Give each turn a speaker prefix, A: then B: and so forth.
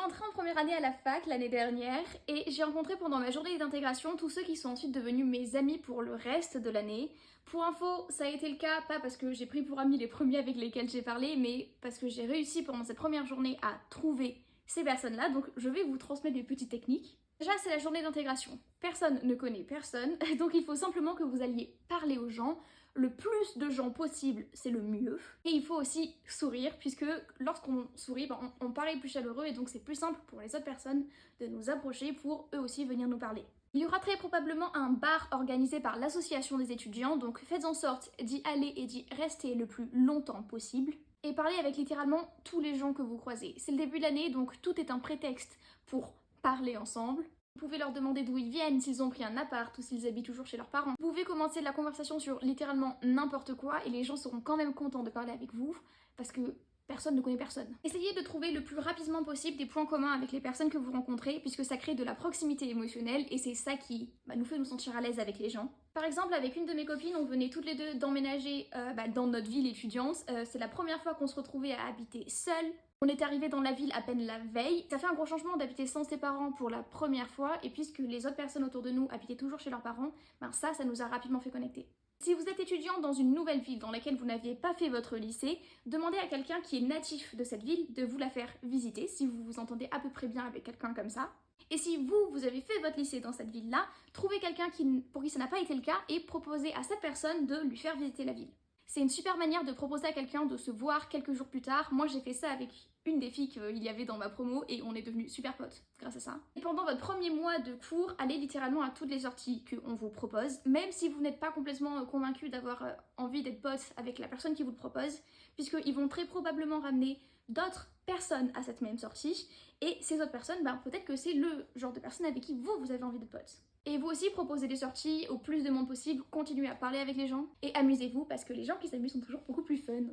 A: rentrée en première année à la fac l'année dernière et j'ai rencontré pendant ma journée d'intégration tous ceux qui sont ensuite devenus mes amis pour le reste de l'année. Pour info, ça a été le cas pas parce que j'ai pris pour amis les premiers avec lesquels j'ai parlé, mais parce que j'ai réussi pendant cette première journée à trouver ces personnes-là, donc je vais vous transmettre des petites techniques. Déjà, c'est la journée d'intégration. Personne ne connaît personne, donc il faut simplement que vous alliez parler aux gens. Le plus de gens possible, c'est le mieux. Et il faut aussi sourire, puisque lorsqu'on sourit, on paraît plus chaleureux et donc c'est plus simple pour les autres personnes de nous approcher pour eux aussi venir nous parler. Il y aura très probablement un bar organisé par l'association des étudiants, donc faites en sorte d'y aller et d'y rester le plus longtemps possible. Et parlez avec littéralement tous les gens que vous croisez. C'est le début de l'année, donc tout est un prétexte pour parler ensemble. Vous pouvez leur demander d'où ils viennent, s'ils ont pris un appart ou s'ils habitent toujours chez leurs parents. Vous pouvez commencer la conversation sur littéralement n'importe quoi et les gens seront quand même contents de parler avec vous parce que personne ne connaît personne. Essayez de trouver le plus rapidement possible des points communs avec les personnes que vous rencontrez puisque ça crée de la proximité émotionnelle et c'est ça qui nous fait nous sentir à l'aise avec les gens. Par exemple, avec une de mes copines, on venait toutes les deux d'emménager dans notre ville étudiante. C'est la première fois qu'on se retrouvait à habiter seules. On est arrivé dans la ville à peine la veille. Ça fait un gros changement d'habiter sans ses parents pour la première fois et puisque les autres personnes autour de nous habitaient toujours chez leurs parents, ça nous a rapidement fait connecter. Si vous êtes étudiant dans une nouvelle ville dans laquelle vous n'aviez pas fait votre lycée, demandez à quelqu'un qui est natif de cette ville de vous la faire visiter si vous vous entendez à peu près bien avec quelqu'un comme ça. Et si vous avez fait votre lycée dans cette ville-là, trouvez quelqu'un pour qui ça n'a pas été le cas et proposez à cette personne de lui faire visiter la ville. C'est une super manière de proposer à quelqu'un de se voir quelques jours plus tard. Moi, j'ai fait ça avec une des filles qu'il y avait dans ma promo et on est devenus super potes grâce à ça. Et pendant votre premier mois de cours, allez littéralement à toutes les sorties qu'on vous propose, même si vous n'êtes pas complètement convaincu d'avoir envie d'être pote avec la personne qui vous le propose, puisqu'ils vont très probablement ramener d'autres personnes à cette même sortie et ces autres personnes, peut-être que c'est le genre de personne avec qui vous avez envie d'être pote. Et vous aussi proposez des sorties au plus de monde possible, continuez à parler avec les gens et amusez-vous parce que les gens qui s'amusent sont toujours beaucoup plus fun.